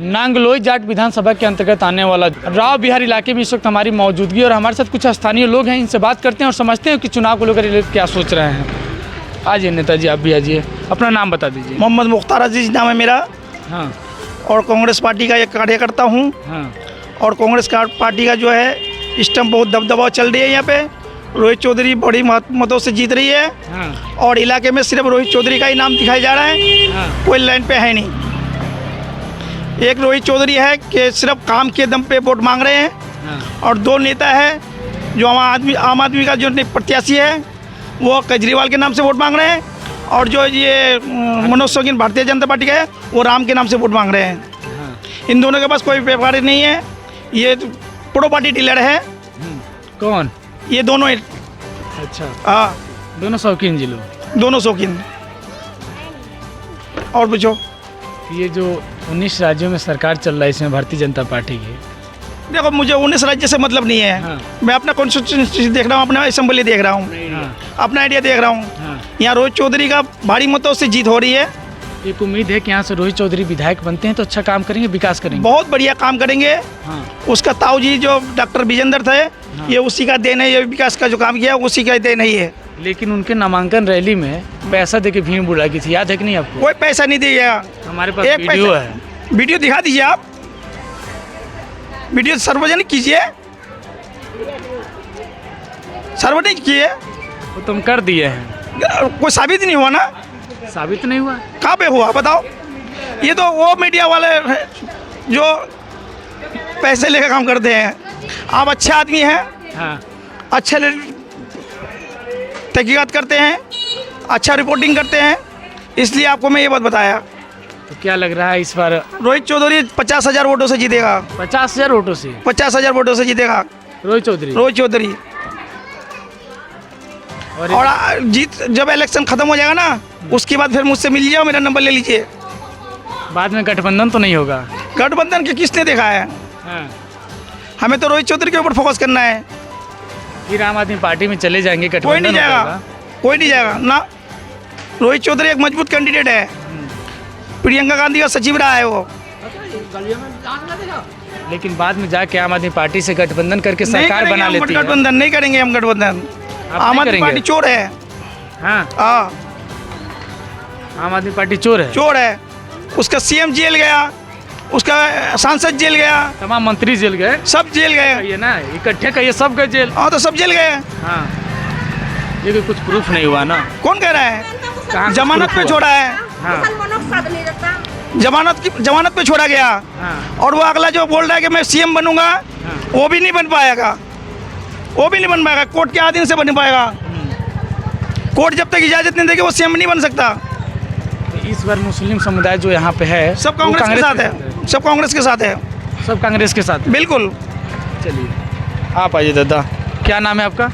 नांगलोई जाट विधानसभा के अंतर्गत आने वाला राव बिहार इलाके में इस वक्त हमारी मौजूदगी और हमारे साथ कुछ स्थानीय लोग हैं। इनसे बात करते हैं और समझते हैं कि चुनाव को लेकर क्या सोच रहे हैं। आइए नेताजी, आप भी आइए, अपना नाम बता दीजिए। मोहम्मद मुख्तार अजीज नाम है मेरा। हाँ। और कांग्रेस पार्टी का एक कार्यकर्ता हूँ। हाँ। और कांग्रेस पार्टी का जो है स्टम्प बहुत दबदबा चल रही है। यहाँ पे रोहित चौधरी बड़ी मतों से जीत रही है। हाँ। और इलाके में सिर्फ रोहित चौधरी का ही नाम दिखाया जा रहा है। हाँ। कोई लाइन पे है नहीं। एक रोहित चौधरी है कि सिर्फ काम के दम पे वोट मांग रहे हैं। हाँ। और दो नेता है जो आम आदमी का जो प्रत्याशी है वो केजरीवाल के नाम से वोट मांग रहे हैं। और जो ये मनोज शौकीन भारतीय जनता पार्टी का है वो राम के नाम से वोट मांग रहे हैं। हाँ। इन दोनों के पास कोई व्यापारी नहीं है। ये प्रो पार्टी डीलर है। कौन? ये दोनों। अच्छा। हाँ, दोनों शौकीन जी लोग, दोनों शौकीन। और पूछो। ये जो 19 राज्यों में सरकार चल रहा है इसमें भारतीय जनता पार्टी की, देखो मुझे 19 राज्य से मतलब नहीं है। हाँ। मैं अपना कॉन्स्टिट्यूंसी देख रहा हूँ, अपना असेंबली देख रहा हूँ। हाँ। अपना आइडिया देख रहा हूँ। हाँ। यहाँ रोहित चौधरी का भारी मतों से जीत हो रही है। एक उम्मीद है कि यहाँ से रोहित चौधरी विधायक बनते हैं तो अच्छा काम करेंगे, विकास करेंगे। बहुत बढ़िया काम करेंगे। हाँ। उसका ताऊ जी जो डॉक्टर विजेंद्र थे, ये उसी का देन है। ये विकास का जो काम किया उसी का देन है ये। लेकिन उनके नामांकन रैली में पैसा देके भीड़ बुला की थी, याद है कि नहीं आपको? कोई पैसा नहीं दिया। हमारे पास एक वीडियो पैसा- है। वीडियो दिखा दीजिए आप। वीडियो सार्वजनिक कीजिए, सार्वजनिक कीजिए। वो तुम कर दिए हैं, कोई साबित नहीं हुआ ना। साबित नहीं हुआ। कहाँ पे हुआ बताओ? ये तो वो मीडिया वाले हैं जो पैसे लेकर काम करते हैं। आप अच्छे आदमी हैं। हाँ। अच्छे तहकीकात करते हैं, अच्छा रिपोर्टिंग करते हैं, इसलिए आपको मैं ये बात बताया। तो क्या लग रहा है इस बार? रोहित चौधरी 50,000 वोटों से जीतेगा। 50,000 वोटों से? 50,000 वोटों से जीतेगा रोहित चौधरी। रोहित चौधरी। और जीत जब इलेक्शन खत्म हो जाएगा ना, उसके बाद फिर मुझसे मिल जाओ, मेरा नंबर ले लीजिए। बाद में गठबंधन तो नहीं होगा? गठबंधन के किसने देखा है? हाँ। हमें तो रोहित चौधरी के ऊपर फोकस करना है। फिर आम आदमी पार्टी में चले जाएंगे, कोई गठबंधन नहीं होगा? जाएगा, कोई नहीं जाएगा ना। रोहित चौधरी एक मजबूत कैंडिडेट है। प्रियंका गांधी का सचिव रहा है वो। लेकिन बाद में जाके आम आदमी पार्टी से गठबंधन करके नहीं सरकार करेंगे बना हम लेती है। गठबंधन नहीं करेंगे हम गठबंधन। आप आम नहीं आदमी करेंगे? पार्टी चोर है। हाँ। हाँ, आम आदमी पार्टी चोर है। चोर है। उसका सीएम जेल गया, उसका सांसद जेल गया, तमाम मंत्री जेल गए। सब जेल गए। ये ना इकट्ठे कहिए, सब गए जेल। हाँ, तो सब जेल गए। हाँ। ये कोई कुछ प्रूफ नहीं हुआ ना? कौन कह रहा है? कहाँ जमानत proof पे हुआ? छोड़ा है। हाँ। जमानत पे छोड़ा गया। हाँ। और वो अगला जो बोल रहा है कि मैं सीएम बनूंगा, वो भी नहीं बन पाएगा। वो भी नहीं बन पाएगा, कोर्ट के आधीन से बन पाएगा। कोर्ट जब तक इजाजत नहीं देगी वो सीएम नहीं बन सकता। इस बार मुस्लिम समुदाय जो यहाँ पे है सब वो कांग्रेस के साथ है। सब कांग्रेस के साथ है। सब कांग्रेस के साथ है। बिल्कुल। चलिए आप आइए दादा, क्या नाम है आपका?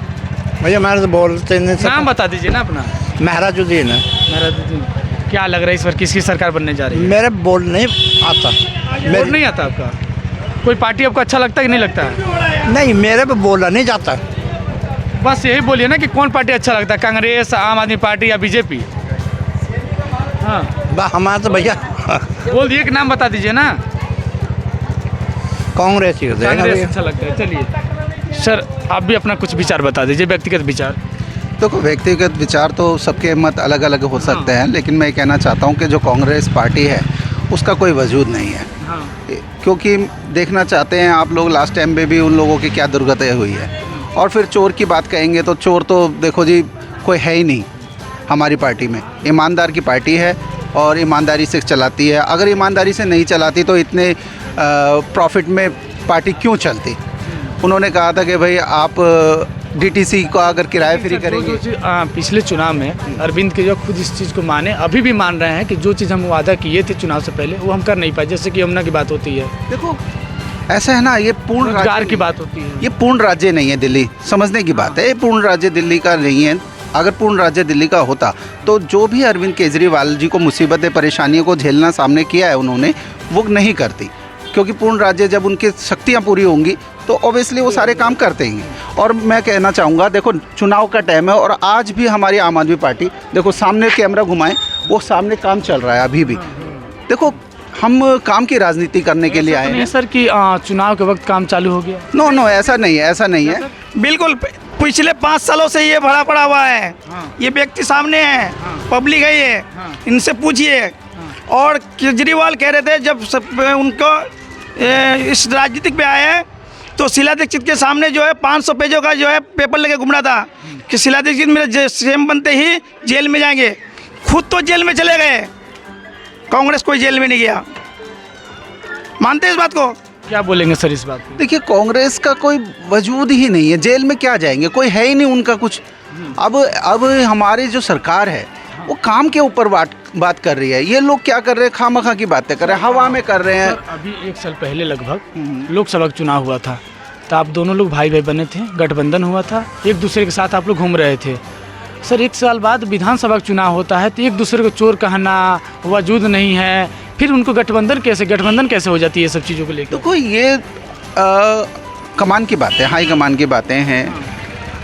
भैया मैं तो बोलते नहीं नाम बता दीजिए ना अपना। महराजुद्दीन है। महराजुद्दीन। क्या लग रहा है इस बार किसकी सरकार बनने जा रही है? मेरे बोल नहीं आता। वोट नहीं आता आपका? कोई पार्टी आपको अच्छा लगता है कि नहीं लगता है? नहीं, मेरे पे बोला नहीं जाता। बस यही बोलिए ना कि कौन पार्टी अच्छा लगता है, कांग्रेस, आम आदमी पार्टी या बीजेपी? हाँ हमारा तो भैया बोल दिए कि नाम बता दीजिए ना। कांग्रेस ही कांग्रेस अच्छा लगता है। चलिए सर, आप भी अपना कुछ विचार बता दीजिए, व्यक्तिगत विचार। तो व्यक्तिगत विचार तो सबके मत अलग अलग हो सकते हैं, लेकिन मैं कहना चाहता हूं कि जो कांग्रेस पार्टी है उसका कोई वजूद नहीं है। हाँ। क्योंकि देखना चाहते हैं आप लोग लास्ट टाइम में भी उन लोगों की क्या दुर्गति हुई है। और फिर चोर की बात कहेंगे तो चोर तो देखो जी कोई है ही नहीं हमारी पार्टी में। ईमानदार की पार्टी है और ईमानदारी से चलाती है। अगर ईमानदारी से नहीं चलाती तो इतने प्रॉफिट में पार्टी क्यों चलती? उन्होंने कहा था कि भाई आप डीटीसी को अगर किराया फ्री करेंगे। पिछले चुनाव में अरविंद केजरीवाल खुद इस चीज़ को माने, अभी भी मान रहे हैं कि जो चीज़ हम वादा किए थे चुनाव से पहले वो हम कर नहीं पाए। जैसे कि यमुना की बात होती है, देखो ऐसा है ना, ये पूर्ण रोजगार राज्य की बात होती है। ये पूर्ण राज्य नहीं है दिल्ली, समझने की बात है। ये पूर्ण राज्य दिल्ली का नहीं है। अगर पूर्ण राज्य दिल्ली का होता तो जो भी अरविंद केजरीवाल जी को मुसीबतें परेशानियों को झेलना सामने किया है उन्होंने, वो नहीं करती। क्योंकि पूर्ण राज्य जब उनकी शक्तियाँ पूरी होंगी तो ऑब्वियसली वो सारे काम करते हैं। और मैं कहना चाहूँगा, देखो चुनाव का टाइम है और आज भी हमारी आम आदमी पार्टी, देखो सामने कैमरा घुमाएं, वो सामने काम चल रहा है अभी भी। देखो हम काम की राजनीति करने के लिए आए नहीं हैं। सर कि चुनाव के वक्त काम चालू हो गया। नो नो, ऐसा नहीं है, ऐसा नहीं है। बिल्कुल पिछले 5 सालों से ये भरा पड़ा हुआ है। ये व्यक्ति सामने है, पब्लिक है ये, इनसे पूछिए। और केजरीवाल कह रहे थे जब उनको इस राजनीतिक पे आए हैं तो शीला दीक्षित के सामने जो है 500 पेजों का जो है पेपर लेके घूम रहा था कि शीला दीक्षित मेरे सीएम बनते ही जेल में जाएंगे। खुद तो जेल में चले गए, कांग्रेस कोई जेल में नहीं गया। मानते हैं इस बात को? क्या बोलेंगे सर इस बात पे? देखिए, कांग्रेस का कोई वजूद ही नहीं है, जेल में क्या जाएंगे, कोई है ही नहीं उनका कुछ। अब हमारी जो सरकार है वो काम के ऊपर बात कर रही है। ये लोग क्या कर रहे हैं, खामखा की बातें कर रहे हैं, हवा में कर रहे हैं। सर, अभी 1 साल पहले लगभग लोकसभा का चुनाव हुआ था, तो आप दोनों लोग भाई भाई बने थे, गठबंधन हुआ था, एक दूसरे के साथ आप लोग घूम रहे थे। सर 1 साल बाद विधानसभा का चुनाव होता है तो एक दूसरे को चोर कहना, वजूद नहीं है, फिर उनको गठबंधन कैसे हो जाती है सब चीज़ों को लेकर? देखो, ये कमान की बातें, हाई कमान की बातें हैं।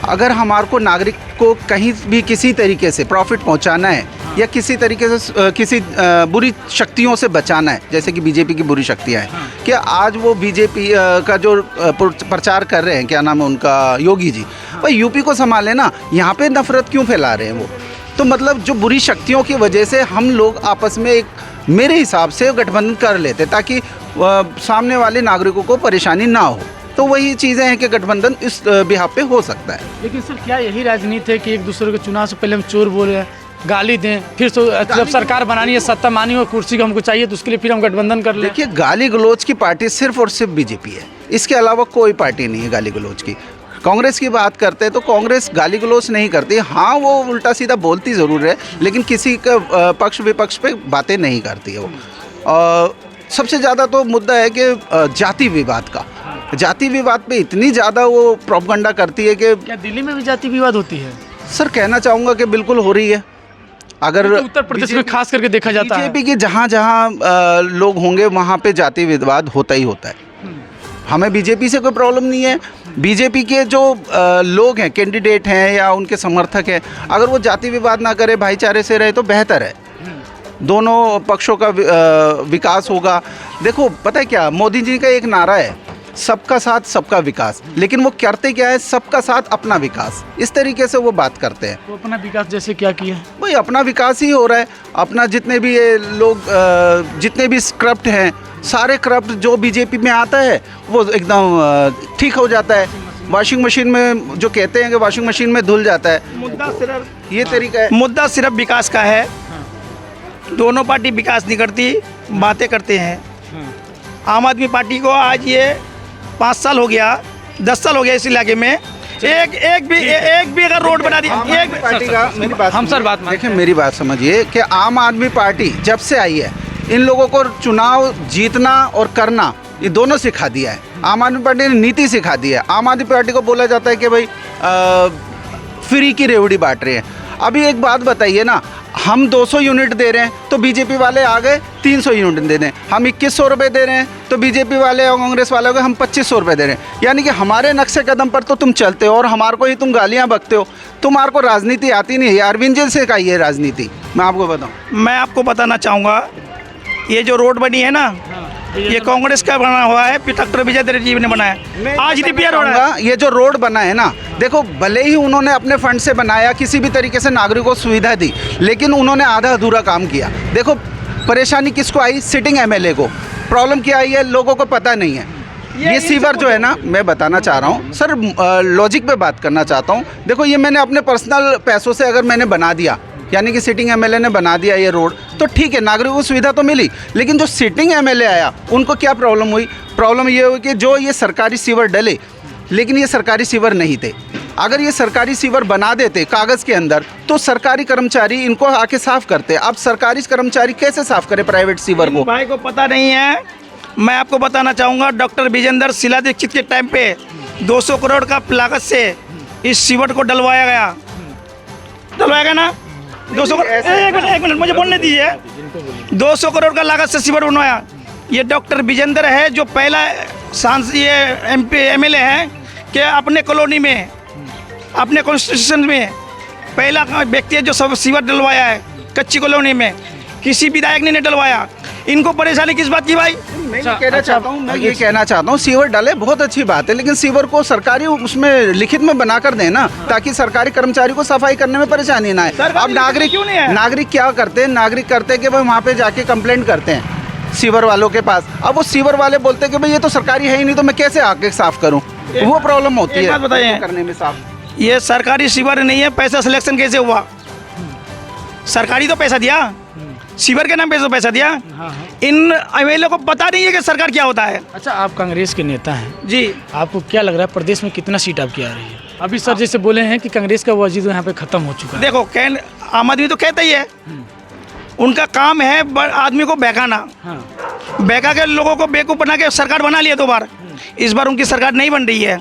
अगर हमारे को नागरिक को कहीं भी किसी तरीके से प्रॉफिट पहुंचाना है या किसी तरीके से किसी बुरी शक्तियों से बचाना है, जैसे कि बीजेपी की बुरी शक्तियां हैं, कि आज वो बीजेपी का जो प्रचार कर रहे हैं, क्या नाम है उनका, योगी जी, भाई यूपी को संभाले ना, यहाँ पे नफरत क्यों फैला रहे हैं वो? तो मतलब जो बुरी शक्तियों की वजह से हम लोग आपस में एक, मेरे हिसाब से गठबंधन कर लेते ताकि सामने वाले नागरिकों को परेशानी ना हो। तो वही चीज़ें हैं कि गठबंधन इस बिहाफ पे हो सकता है। लेकिन सर क्या यही राजनीति है कि एक दूसरे के चुनाव से पहले हम चोर बोले, गाली दें, फिर जब सरकार बनानी है, सत्ता मानी हो, कुर्सी को हमको चाहिए तो उसके लिए फिर हम गठबंधन कर लें? देखिए, गाली गलौज की पार्टी सिर्फ और सिर्फ बीजेपी है, इसके अलावा कोई पार्टी नहीं है गाली गलौज की। कांग्रेस की बात करते हैं तो कांग्रेस गाली गलौज नहीं करती। हाँ, वो उल्टा सीधा बोलती ज़रूर है, लेकिन किसी का पक्ष विपक्ष पे बातें नहीं करती है वो। सबसे ज़्यादा तो मुद्दा है कि जाति विवाद का, जाति विवाद पे इतनी ज़्यादा वो प्रोपगंडा करती है कि क्या दिल्ली में भी जाति विवाद होती है? सर कहना चाहूँगा कि बिल्कुल हो रही है। अगर तो उत्तर प्रदेश में खास करके देखा जाता है, बीजेपी के जहाँ जहाँ लोग होंगे वहाँ पे जाति विवाद होता ही होता है। हमें बीजेपी से कोई प्रॉब्लम नहीं है। बीजेपी के जो लोग हैं, कैंडिडेट हैं या उनके समर्थक हैं, अगर वो जाति विवाद ना करे, भाईचारे से रहे तो बेहतर है। दोनों पक्षों का विकास होगा। देखो, पता है क्या, मोदी जी का एक नारा है, सबका साथ सबका विकास, लेकिन वो करते क्या है, सबका साथ अपना विकास, इस तरीके से वो बात करते हैं। तो अपना विकास जैसे क्या किया है? भाई अपना विकास ही हो रहा है। अपना जितने भी ये लोग जितने भी करप्ट हैं, सारे करप्ट जो बीजेपी में आता है वो एकदम ठीक हो जाता है। वॉशिंग मशीन में जो कहते हैं कि वॉशिंग मशीन में धुल जाता है, मुद्दा सिर्फ ये तरीका है। मुद्दा सिर्फ विकास का है। दोनों पार्टी विकास नहीं करती, बातें करते हैं। आम आदमी पार्टी को आज ये 5 साल हो गया, 10 साल हो गया इस इलाके में, एक भी अगर रोड बना दिया, एक पार्टी का, मेरी बात हम सर बात देखिए, मेरी बात समझिए कि आम आदमी पार्टी जब से आई है, इन लोगों को चुनाव जीतना और करना ये दोनों सिखा दिया है। आम आदमी पार्टी ने नीति सिखा दी है। आम आदमी पार्टी को बोला जाता है कि भाई फ्री की रेवड़ी बांट रहे हैं। अभी एक बात बताइए ना, हम 200 यूनिट दे रहे हैं तो बीजेपी वाले आ गए 300 यूनिट दे दें। हम 2100 रुपये दे रहे हैं तो बीजेपी वाले और कांग्रेस वाले को हम 2500 रुपये दे रहे हैं। यानी कि हमारे नक्शे कदम पर तो तुम चलते हो और हमारे को ही तुम गालियाँ बकते हो। तुम्हारे को राजनीति आती नहीं है। अरविंद जी से कही है राजनीति, मैं आपको बताऊँ। मैं आपको बताना चाहूँगा, ये जो रोड बनी है ना, ये कांग्रेस का बना हुआ है, डॉक्टर विजय जी ने बनाया। आज रिपेयर हो रहा है। ये जो रोड बना है ना, देखो भले ही उन्होंने अपने फंड से बनाया, किसी भी तरीके से नागरिकों को सुविधा दी, लेकिन उन्होंने आधा अधूरा काम किया। देखो परेशानी किसको आई, सिटिंग एमएलए को। प्रॉब्लम क्या आई है, लोगों को पता नहीं है। ये सीवर जो है ना, मैं बताना चाह रहा हूँ सर, लॉजिक पे बात करना चाहता हूँ। देखो, ये मैंने अपने पर्सनल पैसों से अगर मैंने बना दिया, यानी कि सिटिंग एमएलए ने बना दिया ये रोड, तो ठीक है, नागरिकों को सुविधा तो मिली। लेकिन जो सिटिंग एमएलए आया, उनको क्या प्रॉब्लम हुई? प्रॉब्लम ये हुई कि जो ये सरकारी सीवर डले, लेकिन ये सरकारी सीवर नहीं थे। अगर ये सरकारी सीवर बना देते कागज़ के अंदर, तो सरकारी कर्मचारी इनको आके साफ़ करते। अब सरकारी कर्मचारी कैसे साफ़ करे प्राइवेट सीवर को? भाई को पता नहीं है। मैं आपको बताना चाहूँगा, डॉक्टर विजेंद्र शीला दीक्षित के टाइम पे 200 करोड़ का लागत से इस सीवर को डलवाया गया ना। 200 एक मिनट मुझे बोलने दीजिए। 200 करोड़ का लागत से सीवर बनवाया। ये डॉक्टर विजेंद्र है जो पहला सांसद, ये MP MLA है कि अपने कॉलोनी में, अपने कॉन्स्टिट्यूशन में पहला व्यक्ति है जो सब सीवर डलवाया है। कच्ची कॉलोनी में किसी विधायक ने नहीं डलवाया। इनको परेशानी किस बात की भाई? मैं ये कहना चाहता हूँ, मैं ये कहना चाहता हूँ, सीवर डाले बहुत अच्छी बात है, लेकिन सीवर को सरकारी उसमें लिखित में बना कर दें ना, ताकि सरकारी कर्मचारी को सफाई करने में परेशानी ना आए। अब नागरिक क्यों नहीं है? नागरिक क्या करते हैं, नागरिक करते हैं कि भाई वहाँ पे जाके कंप्लेंट करते हैं सीवर वालों के पास। अब वो सीवर वाले बोलते हैं कि भाई ये तो सरकारी है ही नहीं, तो मैं कैसे आके साफ करूँ? वो प्रॉब्लम होती एक है बात बताइए, करने में साफ। ये सरकारी सीवर नहीं है, पैसा सिलेक्शन कैसे हुआ? सरकारी तो पैसा दिया, सीवर के नाम पे तो पैसा दिया। इन एमएलए को पता नहीं है कि सरकार क्या होता है। अच्छा, आप कांग्रेस के नेता हैं जी, आपको क्या लग रहा है प्रदेश में कितना सीट आपकी आ रही है? अभी सर जैसे बोले हैं कि कांग्रेस का वजीद यहाँ पे खत्म हो चुका है। देखो आम आदमी तो कहता ही है, उनका काम है आदमी को बहकाना, हाँ, बहका के लोगों को बेवकूफ बना के सरकार बना लिया 2 बार। इस बार उनकी सरकार नहीं बन रही है,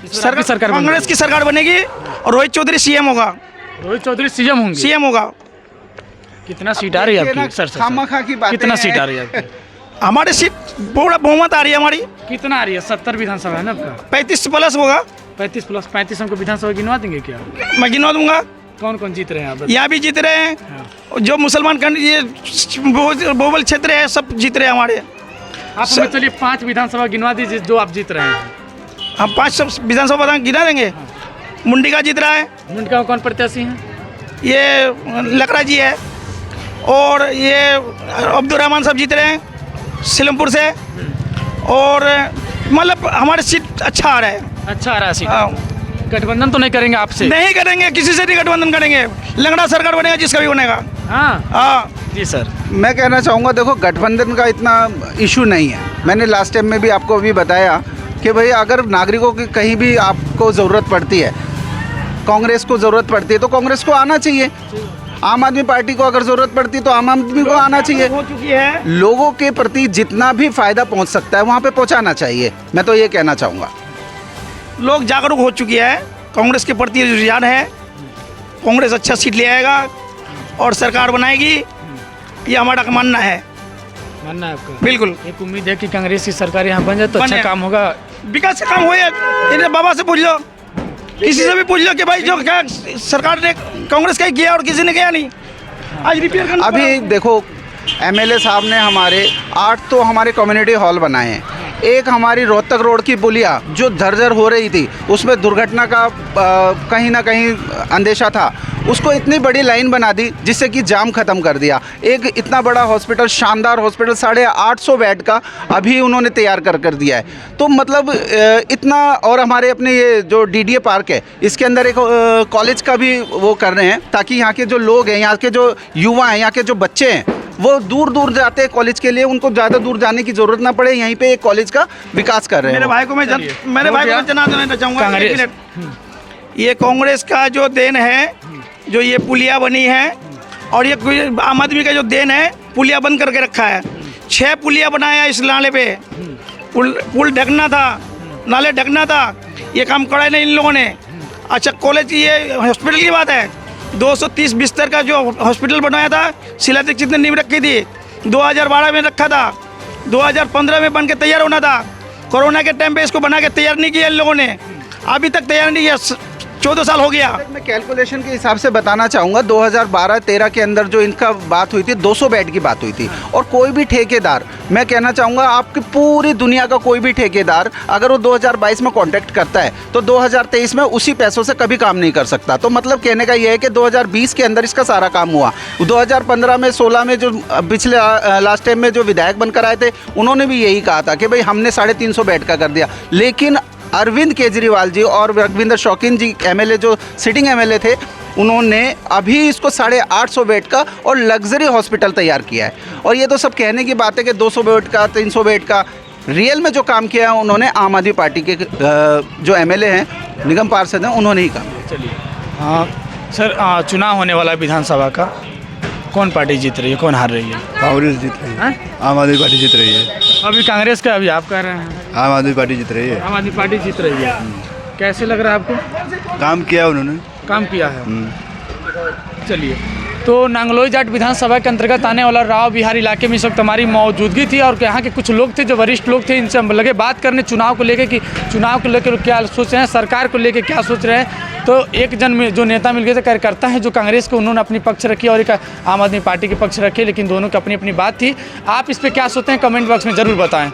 सरकार बन कांग्रेस की सरकार बनेगी और रोहित चौधरी सीएम होगा। रोहित चौधरी सीएम होंगे। सीएम होगा। कितना सीट आ रही है आपकी? सर खामखा की बातें कितना हैं। सीट आ रही है आपकी? हमारी सीट पूरा बहुमत आ रही है हमारी, कितना आ रही है? 70 विधानसभा है ना आपका? 35 प्लस होगा। 35 प्लस 35 हमको विधानसभा गिनवा देंगे क्या? मैं गिनवा दूंगा। कौन कौन जीत रहे हैं आप? यहाँ भी जीत रहे हैं, जो मुसलमान ये बहुबल क्षेत्र है सब जीत रहे हैं हमारे। आप हमें चलिए 5 विधानसभा गिनवा दीजिए जो आप जीत रहे हैं। हम 5 विधानसभा गिना देंगे। मुंडी का जीत रहा है, मुंडका में कौन प्रत्याशी हैं? ये लकड़ा जी है, और ये अब्दुल रहमान साहब जीत रहे हैं सिलमपुर से। और मतलब हमारे सीट अच्छा आ रहा है। अच्छा आ रहा है सीट। हाँ। गठबंधन तो नहीं करेंगे आपसे? नहीं करेंगे, किसी से नहीं गठबंधन करेंगे। लंगड़ा सरकार बनेगा जिसका भी बनेगा। हाँ हाँ जी सर। मैं कहना चाहूँगा, देखो गठबंधन का इतना इशू नहीं है। मैंने लास्ट टाइम में भी आपको अभी बताया कि भाई अगर नागरिकों की कहीं भी आपको ज़रूरत पड़ती है, कांग्रेस को ज़रूरत पड़ती है, तो कांग्रेस को आना चाहिए। आम आदमी पार्टी को अगर ज़रूरत पड़ती है तो आम आदमी को आना चाहिए। हो चुकी है। लोगों के प्रति जितना भी फ़ायदा पहुंच सकता है वहाँ पे पहुंचाना चाहिए। मैं तो ये कहना चाहूँगा, लोग जागरूक हो चुकी है, कांग्रेस के प्रति रुझान है। कांग्रेस अच्छा सीट ले आएगा और सरकार बनाएगी, ये हमारा मानना है। मानना है आपका? बिल्कुल। एक उम्मीद है कि कांग्रेस की सरकार यहाँ बन जाए तो अच्छा बने। काम होगा। विकास का काम हो, इन्हें बाबा से पूछ लो, किसी से भी पूछ लो कि भाई जो क्या सरकार ने कांग्रेस का ही किया और किसी ने किया नहीं। आज रिपेयर करना अभी देखो एमएलए साहब ने हमारे 8 तो हमारे कम्युनिटी हॉल बनाए हैं। एक हमारी रोहतक रोड की पुलिया जो झरझर हो रही थी, उसमें दुर्घटना का कहीं ना कहीं अंदेशा था, उसको इतनी बड़ी लाइन बना दी जिससे कि जाम ख़त्म कर दिया। एक इतना बड़ा हॉस्पिटल, शानदार हॉस्पिटल 850 बेड का अभी उन्होंने तैयार कर दिया है। तो मतलब इतना, और हमारे अपने ये जो डीडीए पार्क है, इसके अंदर एक कॉलेज का भी वो कर रहे हैं, ताकि यहाँ के जो लोग हैं, यहाँ के जो युवा हैं, यहाँ के जो बच्चे हैं, वो दूर दूर जाते हैं कॉलेज के लिए, उनको ज़्यादा दूर जाने की ज़रूरत ना पड़े, यहीं पे एक कॉलेज का विकास कर रहे हैं। मेरे भाई को मैं जना देना चाहूँगा। ये कांग्रेस का जो देन है, जो ये पुलिया बनी है, और ये आम आदमी का जो देन है, पुलिया बंद करके रखा है। 6 पुलिया बनाया इस नाले पे। पुल ढकना था, नाले ढकना था, ये काम करा नहीं इन लोगों ने। अच्छा, कॉलेज की ये हॉस्पिटल की बात है, 230 बिस्तर का जो हॉस्पिटल बनाया था, शीला दीक्षित ने नींव रखी थी, 2012 में रखा था, 2015 में बन के तैयार होना था। कोरोना के टाइम पे इसको बना के तैयार नहीं किया इन लोगों ने, अभी तक तैयार नहीं किया। 14 साल हो गया। मैं कैलकुलेशन के हिसाब से बताना चाहूँगा, 2012-13 के अंदर जो इनका बात हुई थी, 200 बेड की बात हुई थी। और कोई भी ठेकेदार, मैं कहना चाहूँगा आपकी पूरी दुनिया का कोई भी ठेकेदार अगर वो 2022 में कॉन्टैक्ट करता है तो 2023 में उसी पैसों से कभी काम नहीं कर सकता। तो मतलब कहने का ये है कि 2020 के अंदर इसका सारा काम हुआ। 2015 में 16 में जो पिछले लास्ट टाइम में जो विधायक बनकर आए थे, उन्होंने भी यही कहा था कि भाई हमने 350 बेड का कर दिया। लेकिन अरविंद केजरीवाल जी और रघविंदर शौकीन जी एमएलए जो सिटिंग एमएलए थे, उन्होंने अभी इसको 850 बेड का और लग्जरी हॉस्पिटल तैयार किया है। और ये तो सब कहने की बात है कि 200 बेड का, 300 बेड का। रियल में जो काम किया है उन्होंने आम आदमी पार्टी के जो एमएलए हैं, निगम पार्षद हैं, उन्होंने ही काम किया। चलिए, हाँ सर, चुनाव होने वाला विधानसभा का, कौन पार्टी जीत रही है, कौन हार रही है? कांग्रेस जीत रही है। आम आदमी पार्टी जीत रही है। अभी कांग्रेस का, अभी आप कह रहे हैं आम आदमी पार्टी जीत रही है। आम आदमी पार्टी जीत रही है। कैसे लग रहा है आपको? काम किया उन्होंने। काम किया है। चलिए, तो नांगलोई जाट विधानसभा के अंतर्गत आने वाला राव बिहार इलाके में इस वक्त हमारी मौजूदगी थी और यहाँ के कुछ लोग थे जो वरिष्ठ लोग थे, इनसे हम लगे बात करने चुनाव को लेकर कि चुनाव को लेकर क्या सोच रहे हैं, सरकार को लेकर क्या सोच रहे हैं। तो एक जन में जो नेता मिल गए थे, कार्यकर्ता हैं जो कांग्रेस के, उन्होंने अपनी पक्ष रखी और एक आम आदमी पार्टी के पक्ष रखे, लेकिन दोनों की अपनी अपनी बात थी। आप इस पर क्या सोचते हैं कमेंट बॉक्स में ज़रूर बताएँ।